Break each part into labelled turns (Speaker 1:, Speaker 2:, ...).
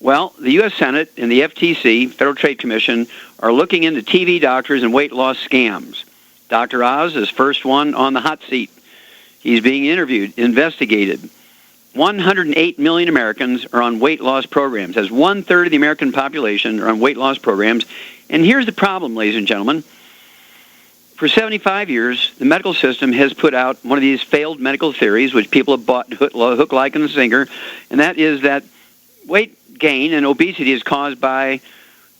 Speaker 1: Well, the U.S. Senate and the FTC, Federal Trade Commission, are looking into TV doctors and weight loss scams. Dr. Oz is first one on the hot seat. He's being interviewed, investigated. 108 million Americans are on weight loss programs. That's 1/3 of the American population are on weight loss programs. And here's the problem, ladies and gentlemen. For 75 years, the medical system has put out one of these failed medical theories, which people have bought hook, line, and sinker, and that is that weight gain and obesity is caused by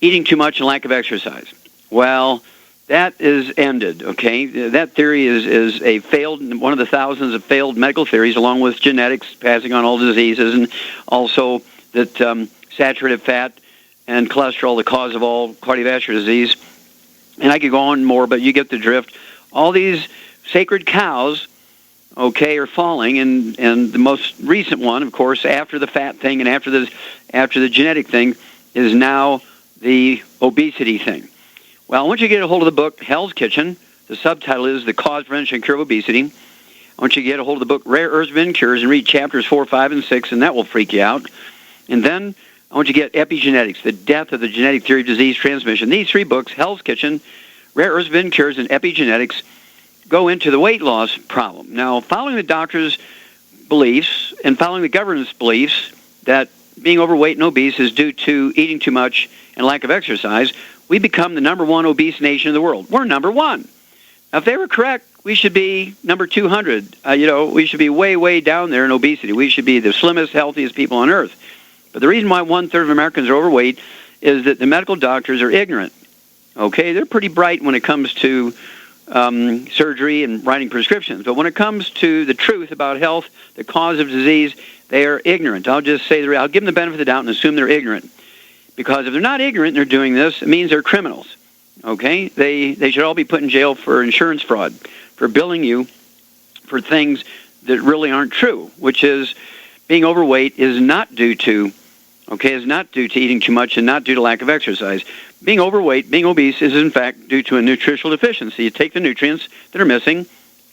Speaker 1: eating too much and lack of exercise. Well, that is ended, okay? That theory is a failed, one of the thousands of failed medical theories, along with genetics, passing on all diseases, and also that saturated fat and cholesterol, the cause of all cardiovascular disease. And I could go on more, but you get the drift. All these sacred cows, okay, are falling, and the most recent one, of course, after the fat thing and after the genetic thing, is now the obesity thing. Well, I want you to get a hold of the book Hell's Kitchen. The subtitle is The Cause, Prevention, and Cure of Obesity. I want you to get a hold of the book Rare Earths, Forbidden Cures and read chapters 4, 5, and 6, and that will freak you out. And then I want you to get Epigenetics, The Death of the Genetic Theory of Disease Transmission. These three books, Hell's Kitchen, Rare Earths, Forbidden Cures, and Epigenetics, go into the weight loss problem. Now, following the doctor's beliefs and following the government's beliefs that being overweight and obese is due to eating too much and lack of exercise, we become the #1 obese nation in the world. We're #1. Now, if they were correct, we should be number 200. We should be way, way down there in obesity. We should be the slimmest, healthiest people on earth. But the reason why 1/3 of Americans are overweight is that the medical doctors are ignorant. Okay, they're pretty bright when it comes to surgery and writing prescriptions. But when it comes to the truth about health, the cause of disease, they are ignorant. I'll just say I'll give them the benefit of the doubt and assume they're ignorant. Because if they're not ignorant and they're doing this, it means they're criminals. Okay? They should all be put in jail for insurance fraud, for billing you for things that really aren't true, which is being overweight is not due to eating too much and not due to lack of exercise. Being overweight, being obese is in fact due to a nutritional deficiency. You take the nutrients that are missing,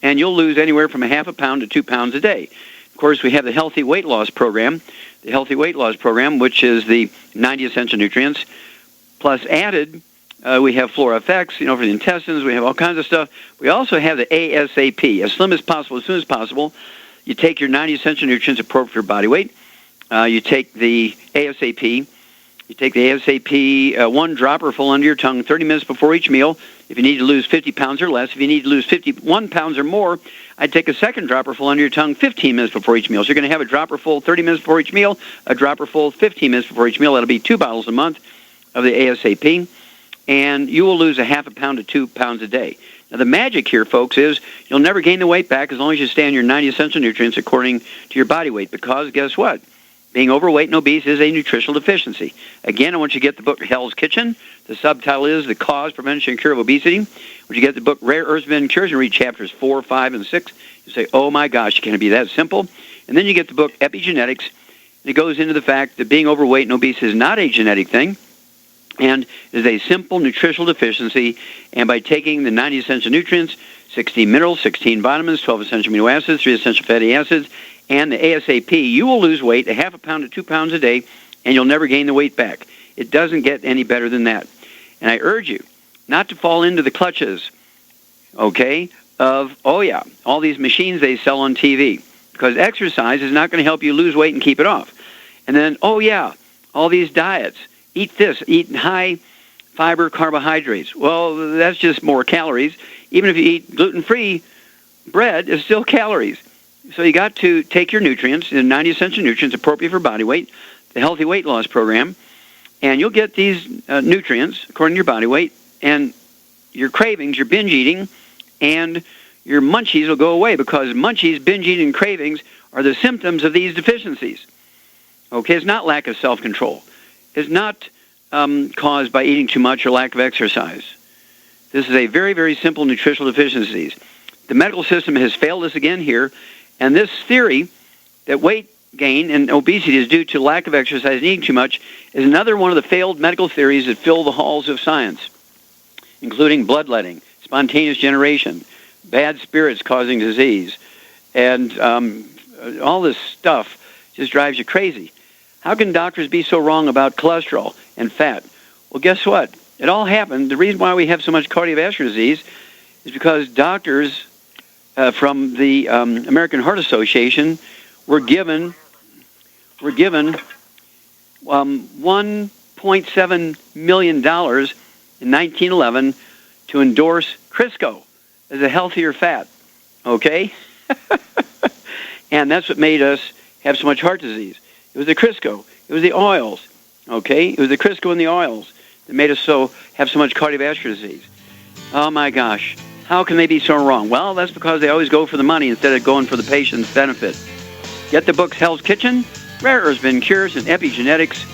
Speaker 1: and you'll lose anywhere from 1/2 pound to 2 pounds a day. Of course, we have the Healthy Weight Loss Program, which is the 90 essential nutrients, plus added, we have Flora FX, for the intestines. We have all kinds of stuff. We also have the ASAP, as slim as possible, as soon as possible. You take your 90 essential nutrients appropriate for your body weight. You take the ASAP. You take the ASAP, one dropper full under your tongue 30 minutes before each meal. If you need to lose 50 pounds or less, if you need to lose 51 pounds or more, I'd take a second dropper full under your tongue 15 minutes before each meal. So you're going to have a dropper full 30 minutes before each meal, a dropper full 15 minutes before each meal. That'll be 2 bottles a month of the ASAP, and you will lose 1/2 pound to 2 pounds a day. Now, the magic here, folks, is you'll never gain the weight back as long as you stay on your 90 essential nutrients according to your body weight, because guess what? Being overweight and obese is a nutritional deficiency. Again, I want you to get the book Hell's Kitchen. The subtitle is The Cause, Prevention, and Cure of Obesity. When you get the book Rare Earths, Forbidden Cures and read chapters 4, 5, and 6, you say, oh my gosh, can it be that simple? And then you get the book Epigenetics, and it goes into the fact that being overweight and obese is not a genetic thing, and is a simple nutritional deficiency. And by taking the 90 essential nutrients, 16 minerals, 16 vitamins, 12 essential amino acids, 3 essential fatty acids, and the ASAP, you will lose weight 1/2 pound to 2 pounds a day, and you'll never gain the weight back. It doesn't get any better than that. And I urge you not to fall into the clutches, okay, of, all these machines they sell on TV, because exercise is not going to help you lose weight and keep it off. And then, all these diets. Eat this, eat high fiber carbohydrates. Well, that's just more calories. Even if you eat gluten-free bread, it's still calories. So you got to take your nutrients, the 90 essential nutrients appropriate for body weight, the Healthy Weight Loss Program, and you'll get these nutrients according to your body weight, and your cravings, your binge eating, and your munchies will go away, because munchies, binge eating, and cravings are the symptoms of these deficiencies. Okay, it's not lack of self-control. It's not caused by eating too much or lack of exercise. This is a very, very simple nutritional deficiencies. The medical system has failed us again here, and this theory that weight gain and obesity is due to lack of exercise and eating too much is another one of the failed medical theories that fill the halls of science, including bloodletting, spontaneous generation, bad spirits causing disease, and all this stuff just drives you crazy. How can doctors be so wrong about cholesterol and fat? Well, guess what? It all happened. The reason why we have so much cardiovascular disease is because doctors from the American Heart Association were given $1.7 million in 1911 to endorse Crisco as a healthier fat. Okay? And that's what made us have so much heart disease. It was the Crisco. It was the oils. Okay? It was the Crisco and the oils that made us have so much cardiovascular disease. Oh my gosh. How can they be so wrong? Well, that's because they always go for the money instead of going for the patient's benefit. Get the books Hell's Kitchen, Rare Earths, Bin Cures, and Epigenetics,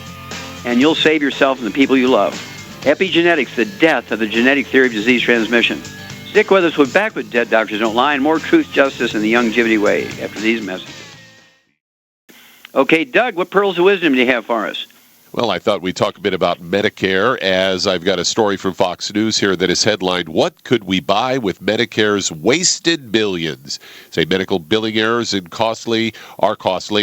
Speaker 1: and you'll save yourself and the people you love. Epigenetics, the death of the genetic theory of disease transmission. Stick with us. We're back with Dead Doctors Don't Lie and more truth, justice, and the longevity way after these messages. Okay, Doug, what pearls of wisdom do you have for us?
Speaker 2: Well, I thought we'd talk a bit about Medicare, as I've got a story from Fox News here that is headlined, "What Could We Buy with Medicare's Wasted Billions?" Say medical billing errors are costly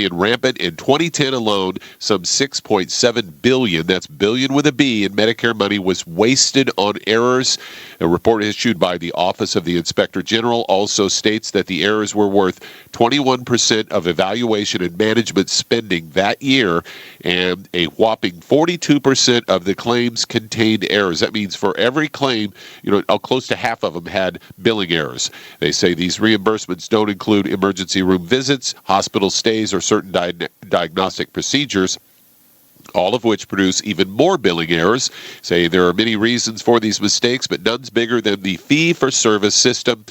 Speaker 2: and rampant. In 2010 alone, some $6.7 billion, that's billion with a B, in Medicare money was wasted on errors. A report issued by the Office of the Inspector General also states that the errors were worth 21% of evaluation and management spending that year, and a whopping 42% of the claims contained errors. That means for every claim, close to half of them had billing errors. They say these reimbursements don't include emergency room visits, hospital stays, or certain diagnostic procedures, all of which produce even more billing errors. Say there are many reasons for these mistakes, but none's bigger than the fee-for-service system,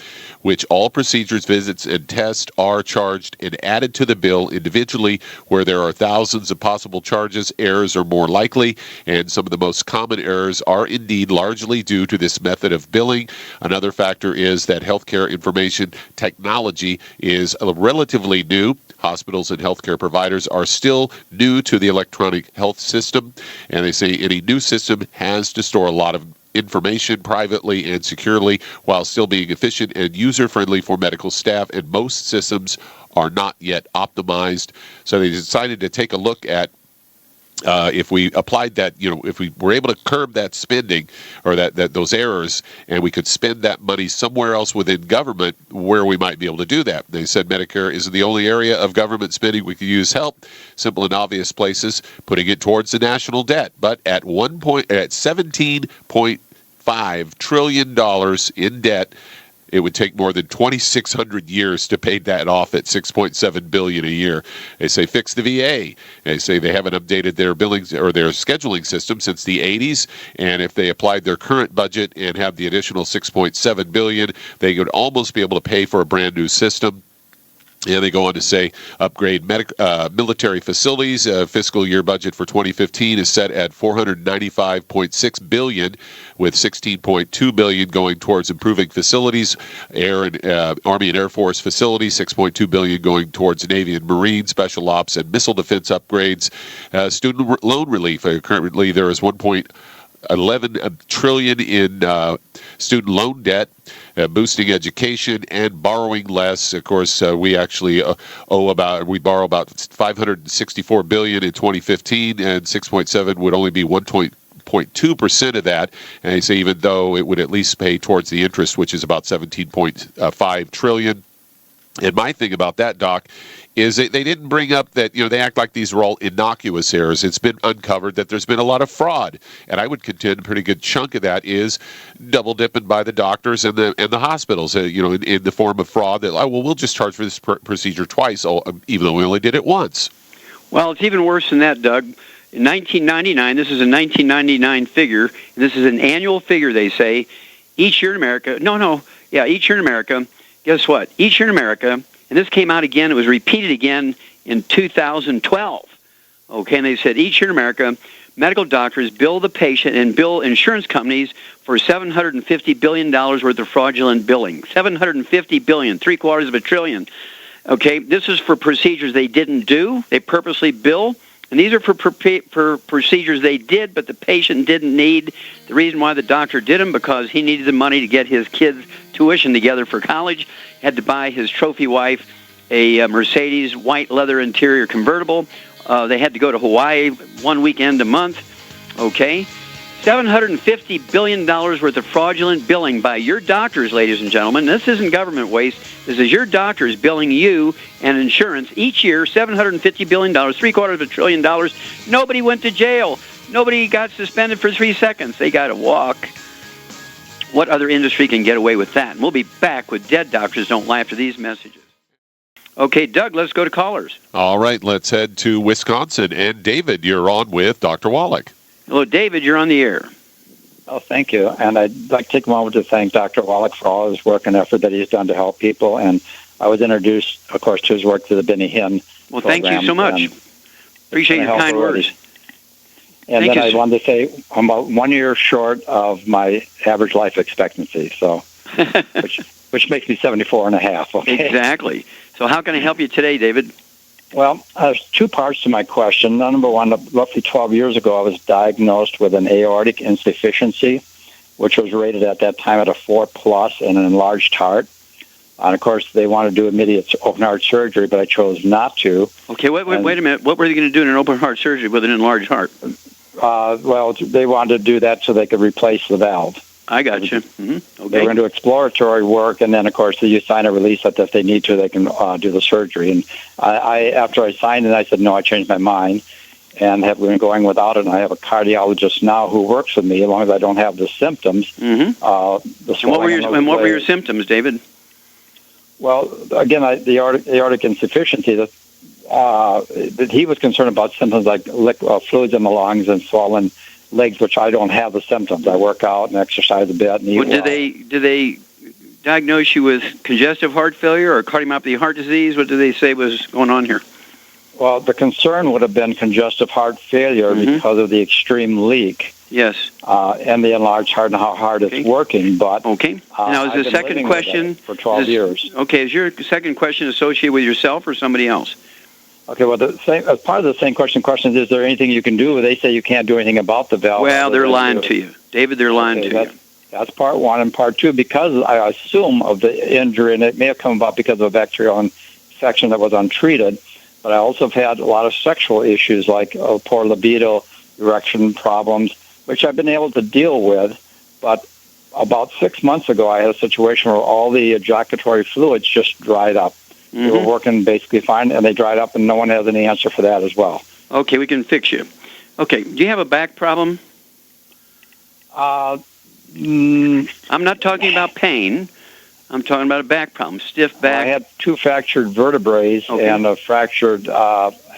Speaker 2: which all procedures, visits, and tests are charged and added to the bill individually. Where there are thousands of possible charges, errors are more likely, and some of the most common errors are indeed largely due to this method of billing. Another factor is that healthcare information technology is relatively new. Hospitals and healthcare providers are still new to the electronic health system, and they say any new system has to store a lot of information privately and securely while still being efficient and user-friendly for medical staff, and most systems are not yet optimized. So they decided to take a look at if we applied that, if we were able to curb that spending or that those errors, and we could spend that money somewhere else within government where we might be able to do that. They said Medicare isn't the only area of government spending we could use help. Simple and obvious places, putting it towards the national debt. But at $17.5 trillion in debt, it would take more than 2,600 years to pay that off at $6.7 billion a year. They say fix the VA. They say they haven't updated their billings or their scheduling system since the 80s, and if they applied their current budget and have the additional $6.7 billion, they would almost be able to pay for a brand new system. And they go on to say upgrade military facilities. Fiscal year budget for 2015 is set at $495.6 billion, with $16.2 billion going towards improving facilities. Army and Air Force facilities, $6.2 billion going towards Navy and Marine special ops and missile defense upgrades. Student loan relief. Currently, there is $1.11 trillion in student loan debt, boosting education and borrowing less. Of course, we actually borrow about $564 billion in 2015, and 6.7 would only be 1.2% of that. And they say even though it would at least pay towards the interest, which is about $17.5 trillion. And my thing about that, Doc, is that they didn't bring up that, they act like these were all innocuous errors. It's been uncovered that there's been a lot of fraud. And I would contend a pretty good chunk of that is double dipping by the doctors and the hospitals, in the form of fraud that, we'll just charge for this procedure twice, even though we only did it once.
Speaker 1: Well, it's even worse than that, Doug. In 1999, this is a 1999 figure, and this is an annual figure, they say, each year in America, each year in America, guess what? Each year in America, and this came out again, it was repeated again in 2012. Okay, and they said each year in America, medical doctors bill the patient and bill insurance companies for $750 billion worth of fraudulent billing. $750 billion, $750 billion. Okay, this is for procedures they didn't do. They purposely bill. And these are for procedures they did, but the patient didn't need. The reason why the doctor did them, because he needed the money to get his kids' tuition together for college, had to buy his trophy wife a Mercedes white leather interior convertible, They had to go to Hawaii 1 weekend a month. Okay. $750 billion worth of fraudulent billing by your doctors, ladies and gentlemen. This isn't government waste. This is your doctors billing you and insurance each year, $750 billion, $750 billion. Nobody went to jail. Nobody got suspended for 3 seconds. They got to walk. What other industry can get away with that? And we'll be back with Dead Doctors Don't Lie after these messages. Okay, Doug, let's go to callers.
Speaker 2: All right, let's head to Wisconsin. And David, you're on with Dr. Wallach.
Speaker 1: Hello, David, you're on the air.
Speaker 3: Oh, thank you. And I'd like to take a moment to thank Dr. Wallach for all his work and effort that he's done to help people. And I was introduced, of course, to his work through the Benny Hinn
Speaker 1: Well, thank you so much. Appreciate your kind words.
Speaker 3: And then I wanted to say I'm about 1 year short of my average life expectancy, so which makes me 74 and a half. Okay?
Speaker 1: Exactly. So how can I help you today, David?
Speaker 3: Well, there's two parts to my question. Number one, roughly 12 years ago, I was diagnosed with an aortic insufficiency, which was rated at that time at a 4+ and an enlarged heart. And, of course, they wanted to do immediate open heart surgery, but I chose not to.
Speaker 1: Okay, wait a minute. What were they going to do in an open heart surgery with an enlarged heart?
Speaker 3: Well, they wanted to do that so they could replace the valve.
Speaker 1: I got you. Mm-hmm. Okay.
Speaker 3: They were going to do exploratory work, and then, of course, you sign a release that if they need to, they can do the surgery. And after I signed it, I said, no, I changed my mind and have been going without it. And I have a cardiologist now who works with me as long as I don't have the symptoms.
Speaker 1: Mm-hmm. And what were your symptoms, David?
Speaker 3: Well, again, the aortic insufficiency, that he was concerned about symptoms like fluids in the lungs and swollen legs, which I don't have the symptoms. I work out and exercise a bit. And
Speaker 1: did they diagnose you with congestive heart failure or cardiomyopathy heart disease? What did they say was going on here?
Speaker 3: Well, the concern would have been congestive heart failure because of the extreme leak.
Speaker 1: Yes.
Speaker 3: And the enlarged heart and how hard it's working. But
Speaker 1: now, is the second question
Speaker 3: for 12 years?
Speaker 1: Okay, is your second question associated with yourself or somebody else?
Speaker 3: Okay, well, as part of the same question is there anything you can do? They say you can't do anything about the valve.
Speaker 1: Well, they're lying to you. David, they're lying to you.
Speaker 3: That's part one. And part two, because I assume of the injury, and it may have come about because of a bacterial infection that was untreated, but I also have had a lot of sexual issues like poor libido, erection problems, which I've been able to deal with. But about 6 months ago, I had a situation where all the ejaculatory fluids just dried up. They were working basically fine, and they dried up, and no one has any answer for that as well.
Speaker 1: Okay, we can fix you. Okay, do you have a back problem? I'm not talking about pain. I'm talking about a back problem, stiff back.
Speaker 3: I had 2 fractured vertebrae and a fractured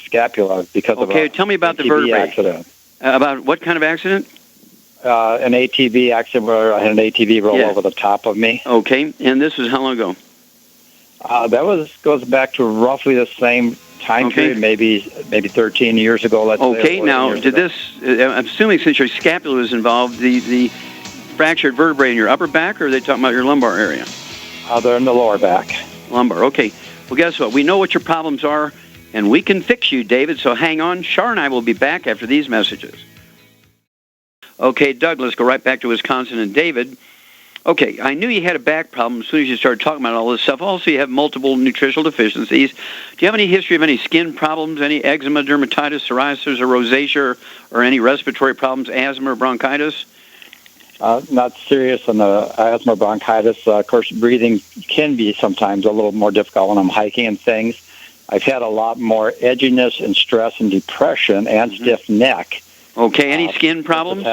Speaker 3: scapula because of
Speaker 1: tell me about the vertebrae.
Speaker 3: Accident.
Speaker 1: About what kind of accident?
Speaker 3: An ATV accident where I had an ATV roll over the top of me.
Speaker 1: Okay, and this was how long ago?
Speaker 3: That goes back to roughly the same time period, maybe 13 years ago. Let's say.
Speaker 1: Okay, now did this? I'm assuming since your scapula was involved, the fractured vertebrae in your upper back, or are they talking about your lumbar area?
Speaker 3: They're in the lower back.
Speaker 1: Lumbar. Okay. Well, guess what? We know what your problems are, and we can fix you, David. So hang on. Shar and I will be back after these messages. Okay, Doug, let's go right back to Wisconsin and David. Okay, I knew you had a back problem as soon as you started talking about all this stuff. Also, you have multiple nutritional deficiencies. Do you have any history of any skin problems, any eczema, dermatitis, psoriasis, or rosacea, or any respiratory problems, asthma, or bronchitis?
Speaker 3: Not serious on the asthma, bronchitis. Of course, breathing can be sometimes a little more difficult when I'm hiking and things. I've had a lot more edginess and stress and depression and stiff neck.
Speaker 1: Okay, any skin problems?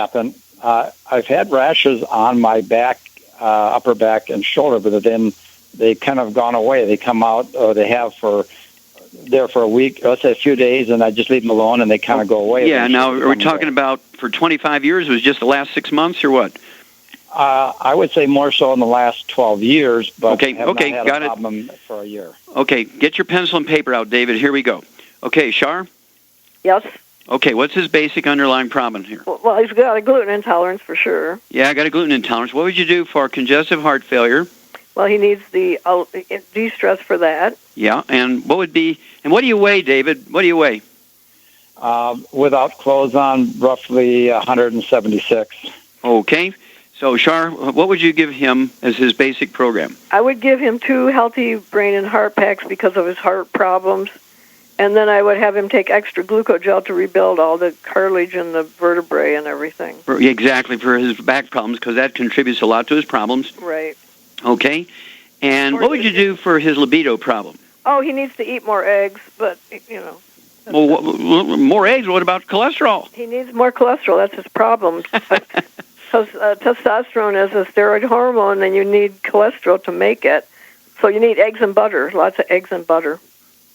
Speaker 3: I've had rashes on my back, upper back and shoulder, but then they've kind of gone away. They come out, or they have for a week, let's say a few days, and I just leave them alone, and they kind of go away.
Speaker 1: Yeah, now are we talking about for 25 years? Was it just the last 6 months, or what?
Speaker 3: I would say more so in the last 12 years, but
Speaker 1: have
Speaker 3: not had
Speaker 1: got
Speaker 3: a problem for a year.
Speaker 1: Okay, get your pencil and paper out, David. Here we go. Okay, Shar?
Speaker 4: Yes?
Speaker 1: Okay, what's his basic underlying problem here?
Speaker 4: Well, he's got a gluten intolerance for sure.
Speaker 1: Yeah, I got a gluten intolerance. What would you do for congestive heart failure?
Speaker 4: Well, he needs the de-stress for that.
Speaker 1: Yeah, and what do you weigh, David? What do you weigh?
Speaker 3: Without clothes on, roughly 176.
Speaker 1: Okay. So, Shar, what would you give him as his basic program?
Speaker 4: I would give him 2 healthy brain and heart packs because of his heart problems. And then I would have him take extra glucogel to rebuild all the cartilage in the vertebrae and everything.
Speaker 1: Exactly, for his back problems, because that contributes a lot to his problems.
Speaker 4: Right.
Speaker 1: Okay. And what would you do for his libido problem?
Speaker 4: Oh, he needs to eat more eggs, but,
Speaker 1: Well, more eggs? What about cholesterol?
Speaker 4: He needs more cholesterol. That's his problem. Because testosterone is a steroid hormone, and you need cholesterol to make it. So you need eggs and butter, lots of eggs and butter.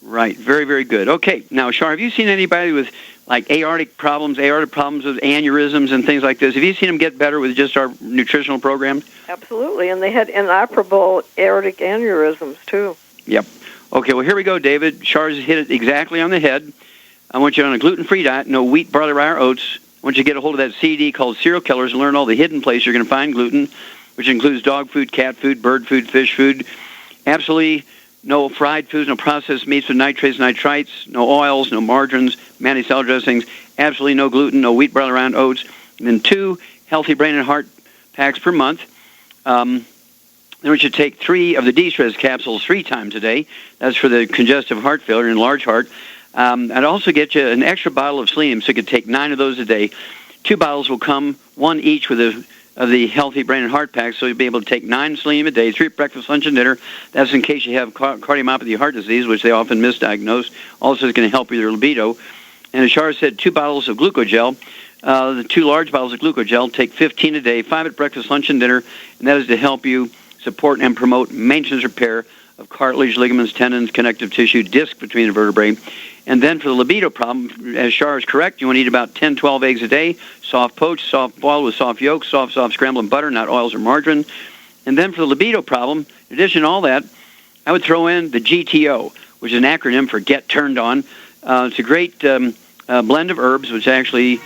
Speaker 1: Right. Very, very good. Okay. Now, Shar, have you seen anybody with, like, aortic problems with aneurysms and things like this? Have you seen them get better with just our nutritional programs?
Speaker 4: Absolutely. And they had inoperable aortic aneurysms, too.
Speaker 1: Yep. Okay, well, here we go, David. Char's hit it exactly on the head. I want you on a gluten-free diet, no wheat, barley, rye, or oats. I want you to get a hold of that CD called Cereal Killers and learn all the hidden places you're going to find gluten, which includes dog food, cat food, bird food, fish food. Absolutely no fried foods, no processed meats with nitrates, nitrites, no oils, no margarines, mayonnaise, salad dressings. Absolutely no gluten, no wheat, barley, rye, and oats. And then 2 healthy brain and heart packs per month. Then we should take 3 of the de-stress capsules 3 times a day. That's for the congestive heart failure and large heart. I'd also get you an extra bottle of selenium, so you could take 9 of those a day. 2 bottles will come, 1 each with of the healthy brain and heart pack, so you'll be able to take 9 selenium a day, 3 at breakfast, lunch, and dinner. That's in case you have cardiomyopathy, heart disease, which they often misdiagnose. Also, it's going to help with your libido. And as Shar said, 2 bottles of glucogel. The 2 large bottles of glucogel, take 15 a day, 5 at breakfast, lunch, and dinner, and that is to help you support and promote maintenance repair of cartilage, ligaments, tendons, connective tissue, disc between the vertebrae. And then for the libido problem, as Shar is correct, you want to eat about 10, 12 eggs a day, soft poached, soft boiled with soft yolks, soft scrambled butter, not oils or margarine. And then for the libido problem, in addition to all that, I would throw in the GTO, which is an acronym for Get Turned On. It's a great blend of herbs, which actually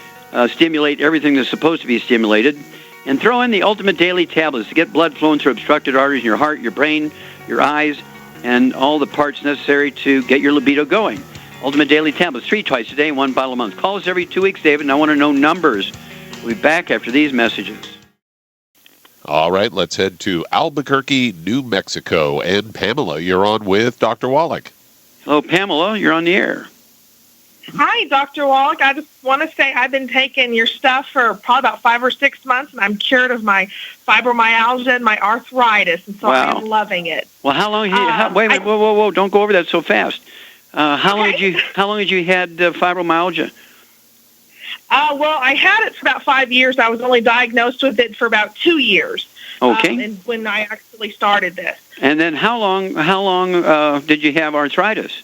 Speaker 1: stimulate everything that's supposed to be stimulated. And throw in the Ultimate Daily Tablets to get blood flowing through obstructed arteries in your heart, your brain, your eyes, and all the parts necessary to get your libido going. Ultimate Daily Tablets, 3 twice a day, 1 bottle a month. Call us every 2 weeks, David, and I want to know numbers. We'll be back after these messages.
Speaker 2: All right, let's head to Albuquerque, New Mexico. And Pamela, you're on with Dr. Wallach.
Speaker 1: Hello, Pamela. You're on the air.
Speaker 5: Hi, Dr. Wallach. I just want to say I've been taking your stuff for probably about 5 or 6 months, and I'm cured of my fibromyalgia and my arthritis, and so I'm loving it.
Speaker 1: Well, how long? Wait a minute! Whoa! Don't go over that so fast. How long had you had fibromyalgia?
Speaker 5: Well, I had it for about 5 years. I was only diagnosed with it for about 2 years.
Speaker 1: Okay.
Speaker 5: And when I actually started this.
Speaker 1: And then how long did you have arthritis?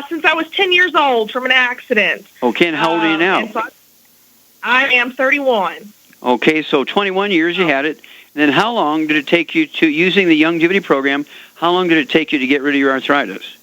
Speaker 5: Since I was 10 years old from an accident.
Speaker 1: Okay, and how old are you now?
Speaker 5: So I am 31.
Speaker 1: Okay, so 21 years you had it. And then how long did it take you to, using the Longevity program, how long did it take you to get rid of your arthritis?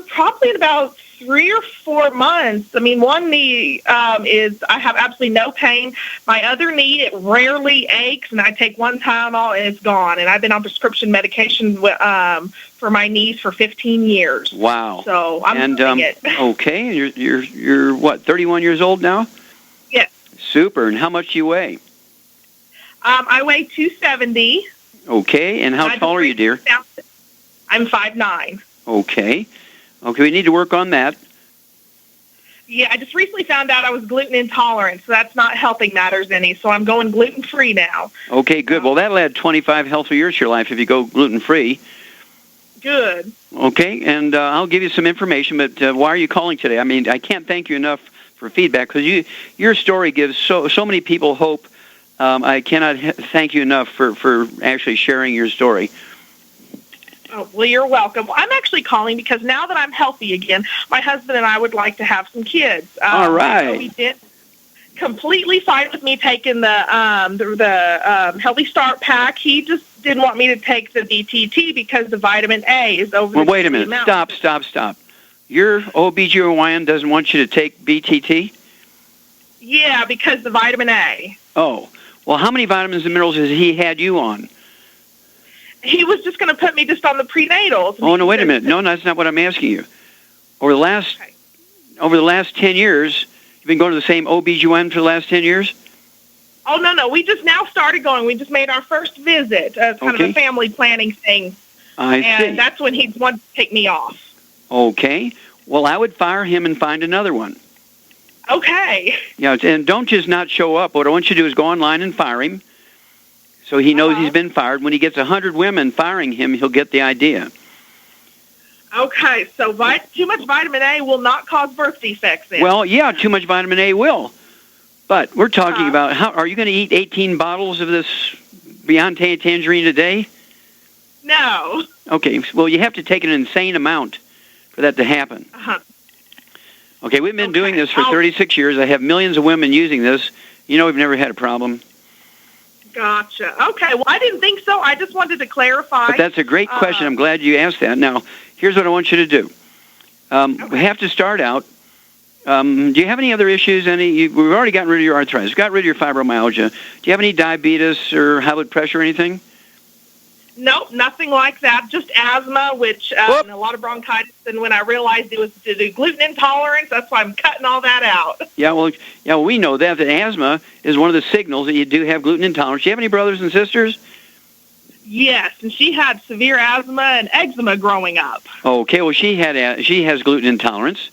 Speaker 5: Probably about 3 or 4 months. I mean, one knee I have absolutely no pain. My other knee, it rarely aches, and I take one Tylenol and it's gone. And I've been on prescription medication for my knees for 15 years.
Speaker 1: Wow!
Speaker 5: So I'm loving it.
Speaker 1: Okay, you're what, 31 years old now?
Speaker 5: Yes.
Speaker 1: Super. And how much do you weigh?
Speaker 5: I weigh 270.
Speaker 1: Okay, and how tall are you, dear?
Speaker 5: I'm 5'9".
Speaker 1: Okay, we need to work on that.
Speaker 5: Yeah, I just recently found out I was gluten intolerant, so that's not helping matters any. So I'm going gluten-free now.
Speaker 1: Okay, good. Well, that'll add 25 healthy years to your life if you go gluten-free.
Speaker 5: Good.
Speaker 1: Okay, and I'll give you some information, but why are you calling today? I mean, I can't thank you enough for feedback, because your story gives so many people hope. I cannot thank you enough for actually sharing your story.
Speaker 5: Oh, well, you're welcome. Well, I'm actually calling because now that I'm healthy again, my husband and I would like to have some kids.
Speaker 1: All right.
Speaker 5: So he did completely fine with me taking the Healthy Start Pack. He just didn't want me to take the BTT because the vitamin A is over
Speaker 1: Well,
Speaker 5: the
Speaker 1: wait a minute.
Speaker 5: amount.
Speaker 1: Stop. Your OBGYN doesn't want you to take BTT?
Speaker 5: Yeah, because the vitamin A.
Speaker 1: Oh. Well, how many vitamins and minerals has he had you on?
Speaker 5: He was just going to put me just on the prenatals.
Speaker 1: Oh, no, wait a minute. No, that's not what I'm asking you. Over the last 10 years, you've been going to the same OBGYN for the last 10 years?
Speaker 5: Oh, no. We just now started going. We just made our first visit, kind of a family planning thing.
Speaker 1: I see.
Speaker 5: And that's when he wanted to take me off.
Speaker 1: Okay. Well, I would fire him and find another one.
Speaker 5: Okay.
Speaker 1: Yeah, and don't just not show up. What I want you to do is go online and fire him, so he knows he's been fired. When he gets 100 women firing him, he'll get the idea.
Speaker 5: Okay, so too much vitamin A will not cause birth defects then?
Speaker 1: Well, yeah, too much vitamin A will. But we're talking about, are you going to eat 18 bottles of this Beyond Tangerine a day?
Speaker 5: No.
Speaker 1: Okay, well, you have to take an insane amount for that to happen. Okay, we've been doing this for 36 years. I have millions of women using this. We've never had a problem.
Speaker 5: Gotcha. Okay, well, I didn't think so. I just wanted to clarify.
Speaker 1: But that's a great question. I'm glad you asked that. Now, here's what I want you to do. We have to start out. Do you have any other issues? We've already gotten rid of your arthritis. We've got rid of your fibromyalgia. Do you have any diabetes or high blood pressure or anything?
Speaker 5: Nope, nothing like that. Just asthma, which and a lot of bronchitis. And when I realized it was due to gluten intolerance, that's why I'm cutting all that out.
Speaker 1: Yeah, well, we know that asthma is one of the signals that you do have gluten intolerance. Do you have any brothers and sisters?
Speaker 5: Yes, and she had severe asthma and eczema growing up.
Speaker 1: Okay, well, she has gluten intolerance.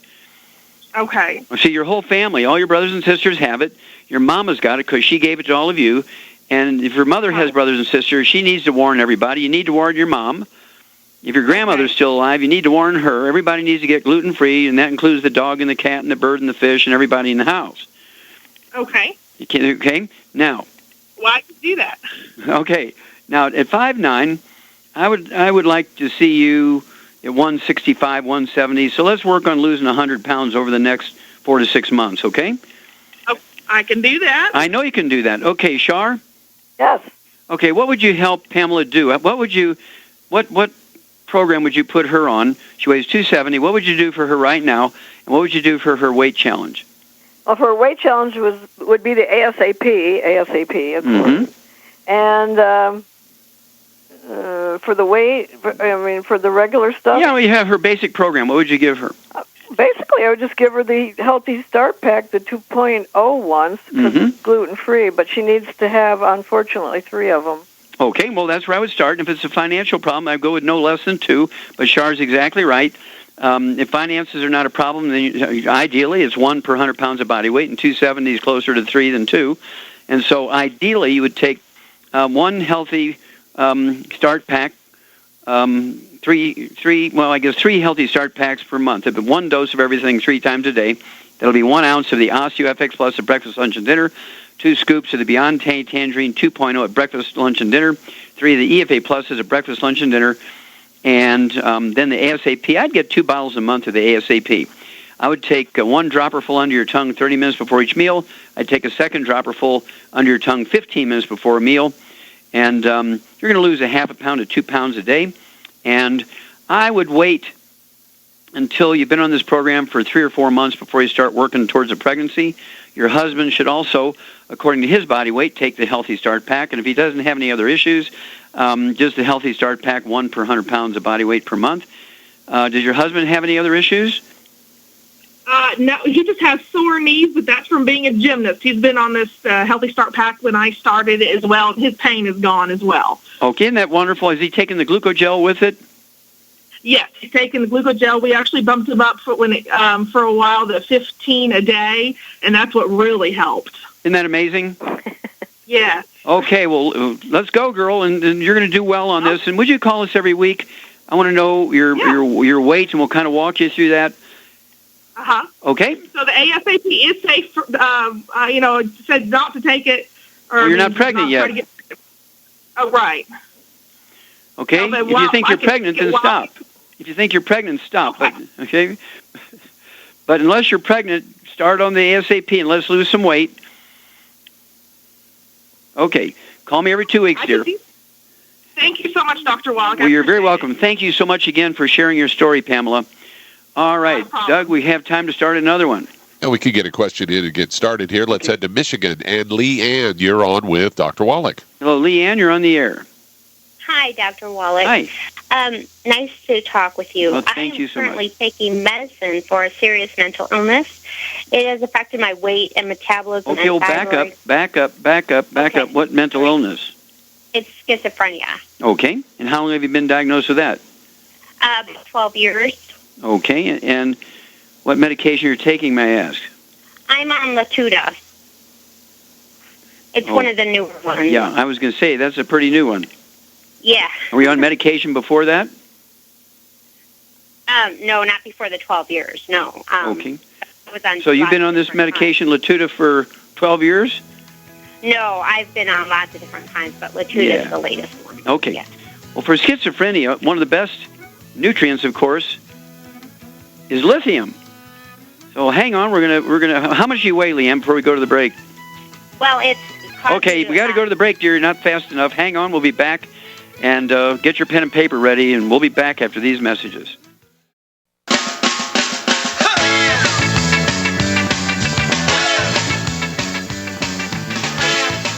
Speaker 5: Okay.
Speaker 1: See, your whole family, all your brothers and sisters have it. Your mama's got it because she gave it to all of you. And if your mother has brothers and sisters, she needs to warn everybody. You need to warn your mom. If your grandmother's still alive, you need to warn her. Everybody needs to get gluten-free, and that includes the dog and the cat and the bird and the fish and everybody in the house.
Speaker 5: Okay.
Speaker 1: Okay? Now.
Speaker 5: Well, I can do that.
Speaker 1: Okay. Now, at 5'9", I would like to see you at 165, 170. So let's work on losing 100 pounds over the next 4 to 6 months, okay?
Speaker 5: Oh, I can do that.
Speaker 1: I know you can do that. Okay, Shar?
Speaker 4: Yes.
Speaker 1: Okay, what would you help Pamela do? What program would you put her on? She weighs 270. What would you do for her right now? And what would you do for her weight challenge?
Speaker 4: Well, for her weight challenge would be the ASAP, of course. And for the weight, for the regular stuff?
Speaker 1: Yeah, well, you have her basic program. What would you give her?
Speaker 4: Basically, I would just give her the Healthy Start Pack, the 2.0 ones, because it's gluten-free, but she needs to have, unfortunately, 3 of them. Okay,
Speaker 1: well, that's where I would start. And if it's a financial problem, I'd go with no less than 2, but Char's exactly right. If finances are not a problem, then ideally it's 1 per 100 pounds of body weight, and 270 is closer to 3 than 2. And so ideally you would take 1 Healthy Start Pack, 3 Healthy Start Packs per month. If 1 dose of everything 3 times a day, that'll be 1 ounce of the OsteoFX Plus at breakfast, lunch, and dinner, 2 scoops of the Beyond Tangerine 2.0 at breakfast, lunch, and dinner, 3 of the EFA Pluses at breakfast, lunch, and dinner, and then the ASAP. I'd get 2 bottles a month of the ASAP. I would take 1 dropper full under your tongue 30 minutes before each meal. I'd take a 2nd dropper full under your tongue 15 minutes before a meal. And you're going to lose a half a pound to 2 pounds a day. And I would wait until you've been on this program for 3 or 4 months before you start working towards a pregnancy. Your husband should also, according to his body weight, take the Healthy Start Pack. And if he doesn't have any other issues, just the Healthy Start Pack, 1 per 100 pounds of body weight per month. Does your husband have any other issues?
Speaker 5: No, he just has sore knees, but that's from being a gymnast. He's been on this Healthy Start Pack when I started as well. His pain is gone as well.
Speaker 1: Okay, isn't that wonderful? Has he taken the glucogel with it?
Speaker 5: Yes, he's taken the glucogel. We actually bumped him up for a while to 15 a day, and that's what really helped.
Speaker 1: Isn't that amazing?
Speaker 5: Yeah.
Speaker 1: Okay, well, let's go, girl, and you're going to do well on this. And would you call us every week? I want to know your weight, and we'll kind of walk you through that. Okay.
Speaker 5: So the ASAP is safe. It said not to take it.
Speaker 1: Well, you're not pregnant yet.
Speaker 5: Oh, right.
Speaker 1: Okay. If you think you're pregnant, then stop. If you think you're pregnant, stop. Okay. But unless you're pregnant, start on the ASAP and let's lose some weight. Okay. Call me every 2 weeks, dear.
Speaker 5: Thank you so much, Dr. Wallach.
Speaker 1: Well, you're very welcome. Thank you so much again for sharing your story, Pamela. All right, Doug, we have time to start another one.
Speaker 2: And we could get a question in and get started here. Let's head to Michigan. And Leanne, you're on with Dr. Wallach.
Speaker 1: Hello, Leanne, you're on the air.
Speaker 6: Hi, Dr. Wallach.
Speaker 1: Hi.
Speaker 6: Nice to talk with you.
Speaker 1: Well, thank you so much.
Speaker 6: I'm currently taking medicine for a serious mental illness. It has affected my weight and metabolism.
Speaker 1: Okay, well, back up. What mental illness?
Speaker 6: It's schizophrenia.
Speaker 1: Okay. And how long have you been diagnosed with that?
Speaker 6: 12 years.
Speaker 1: Okay, and what medication you're taking, may I ask?
Speaker 6: I'm on Latuda. It's one of the newer ones.
Speaker 1: Yeah, I was going to say, that's a pretty new one.
Speaker 6: Yeah.
Speaker 1: Were you on medication before that?
Speaker 6: No, not before the 12 years, no.
Speaker 1: Okay.
Speaker 6: I was on
Speaker 1: so you've been on this medication, Latuda, for 12 years?
Speaker 6: No, I've been on lots of different kinds, but Latuda is the latest one.
Speaker 1: Okay.
Speaker 6: Yeah.
Speaker 1: Well, for schizophrenia, one of the best nutrients, of course, is lithium. So hang on, we're gonna. How much do you weigh, Leanne, before we go to the break?
Speaker 6: Well, it's
Speaker 1: okay. We got to go to the break, dear. You're not fast enough. Hang on, we'll be back, and get your pen and paper ready, and we'll be back after these messages.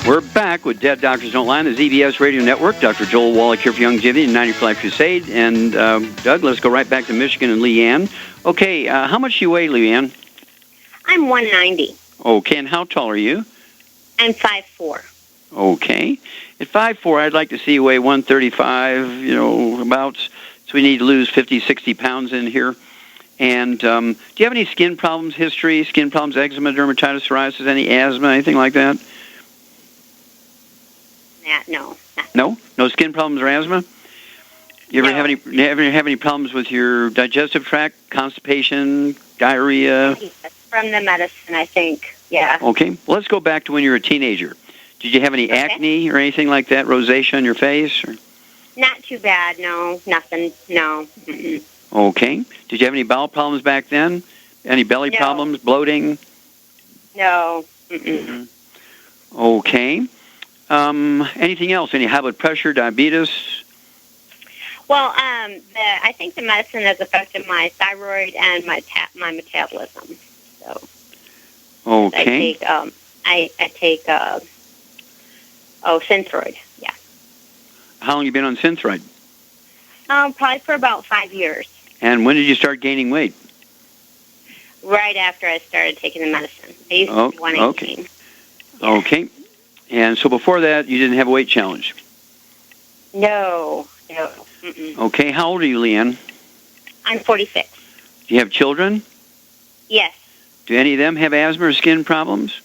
Speaker 1: We're back with Dead Doctors Don't Lie on the ZBS Radio Network. Dr. Joel Wallach here for Youngevity and 90 for Life Crusade. And Doug, let's go right back to Michigan and Leanne. Okay, how much do you weigh, Leanne?
Speaker 6: I'm 190.
Speaker 1: Okay, and how tall are you?
Speaker 6: I'm 5'4".
Speaker 1: Okay. At 5'4", I'd like to see you weigh 135, about. So we need to lose 50, 60 pounds in here. And do you have any skin problems, history, skin problems, eczema, dermatitis, psoriasis, any asthma, anything like that?
Speaker 6: No.
Speaker 1: No skin problems or asthma? You ever have any problems with your digestive tract, constipation, diarrhea?
Speaker 6: From the medicine, I think. Yeah.
Speaker 1: Okay. Well, let's go back to when you were a teenager. Did you have any acne or anything like that, rosacea on your face? Or?
Speaker 6: Not too bad. No, nothing. No. Mm-mm.
Speaker 1: Okay. Did you have any bowel problems back then? Any belly problems, bloating?
Speaker 6: No. Mm-mm.
Speaker 1: Okay. Anything else? Any high blood pressure, diabetes?
Speaker 6: Well, I think the medicine has affected my thyroid and my metabolism. So.
Speaker 1: Okay.
Speaker 6: I take Synthroid. Yeah.
Speaker 1: How long have you been on Synthroid?
Speaker 6: Probably for about 5 years.
Speaker 1: And when did you start gaining weight?
Speaker 6: Right after I started taking the medicine. I used to be 118.
Speaker 1: Okay. Yeah. Okay. And so before that, you didn't have a weight challenge?
Speaker 6: No. Mm-mm.
Speaker 1: Okay. How old are you, Leanne?
Speaker 6: I'm 46.
Speaker 1: Do you have children?
Speaker 6: Yes.
Speaker 1: Do any of them have asthma or skin problems?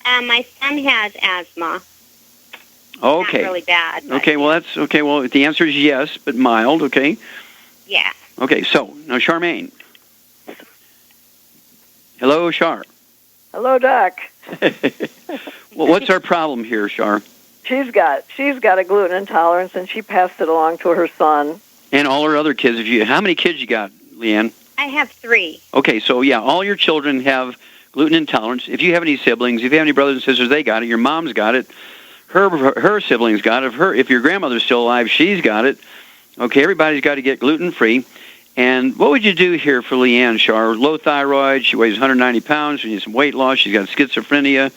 Speaker 6: My son has asthma.
Speaker 1: Okay.
Speaker 6: Not really bad.
Speaker 1: Okay, well, that's okay. Well, the answer is yes, but mild, okay?
Speaker 6: Yeah.
Speaker 1: Okay, so, now, Charmaine. Hello, Char.
Speaker 4: Hello, Doc.
Speaker 1: Well, what's our problem here, Char?
Speaker 4: She's got a gluten intolerance, and she passed it along to her son.
Speaker 1: And all her other kids. How many kids you got, Leanne?
Speaker 6: I have 3.
Speaker 1: Okay, so, yeah, all your children have gluten intolerance. If you have any siblings, if you have any brothers and sisters, they got it. Your mom's got it. Her siblings got it. If your grandmother's still alive, she's got it. Okay, everybody's got to get gluten-free. And what would you do here for Leanne, Char? Low thyroid, she weighs 190 pounds, she needs some weight loss, she's got schizophrenia.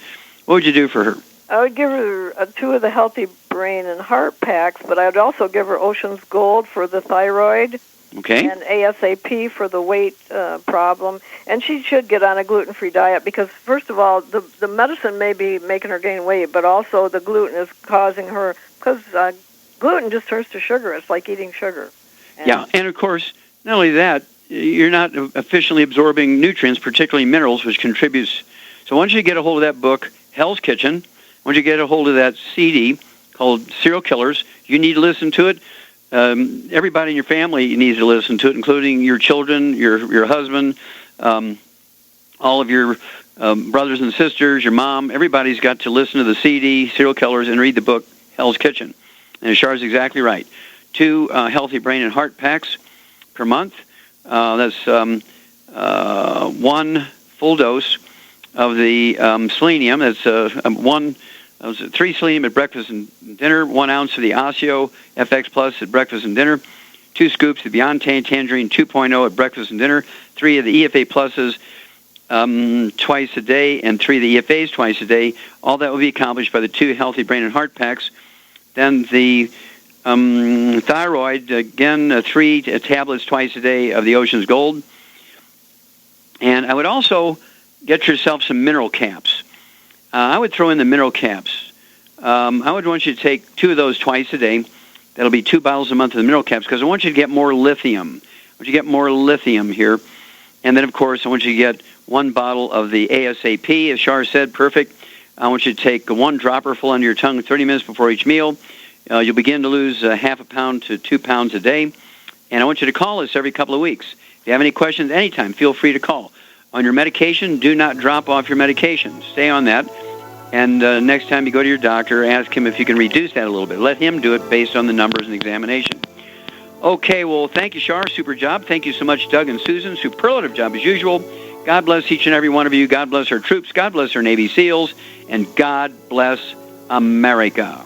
Speaker 1: What would you do for her?
Speaker 4: I would give her 2 of the Healthy Brain and Heart packs, but I would also give her Ocean's Gold for the thyroid.
Speaker 1: Okay.
Speaker 4: And ASAP for the weight problem. And she should get on a gluten-free diet because, first of all, the medicine may be making her gain weight, but also the gluten is causing her, because gluten just turns to sugar. It's like eating sugar.
Speaker 1: And of course, not only that, you're not efficiently absorbing nutrients, particularly minerals, which contributes. So once you get a hold of that book, Hell's Kitchen, once you get a hold of that CD called Serial Killers, you need to listen to it. Everybody in your family needs to listen to it, including your children, your husband, all of your brothers and sisters, your mom. Everybody's got to listen to the CD, Serial Killers, and read the book, Hell's Kitchen. And Char's exactly right. 2 Healthy Brain and Heart packs per month. That's 1 full dose of the selenium. That's 3 selenium at breakfast and dinner, 1 ounce of the Osseo FX Plus at breakfast and dinner, 2 scoops of Beyond Tangerine 2.0 at breakfast and dinner, 3 of the EFA Pluses twice a day, and 3 of the EFAs twice a day. All that will be accomplished by the 2 Healthy Brain and Heart packs. Then the thyroid, again, 3 tablets twice a day of the Ocean's Gold. And I would also get yourself some mineral caps. I would throw in the mineral caps. I would want you to take 2 of those twice a day. That'll be 2 bottles a month of the mineral caps because I want you to get more lithium. want you to get more lithium here. And then, of course, I want you to get 1 bottle of the ASAP, as Shar said, perfect. I want you to take 1 dropper full under your tongue 30 minutes before each meal. You'll begin to lose half a pound to 2 pounds a day. And I want you to call us every couple of weeks. If you have any questions anytime, feel free to call. On your medication, do not drop off your medication. Stay on that. And next time you go to your doctor, ask him if you can reduce that a little bit. Let him do it based on the numbers and examination. Okay, well, thank you, Shar. Super job. Thank you so much, Doug and Susan. Superlative job as usual. God bless each and every one of you. God bless our troops. God bless our Navy SEALs. And God bless America.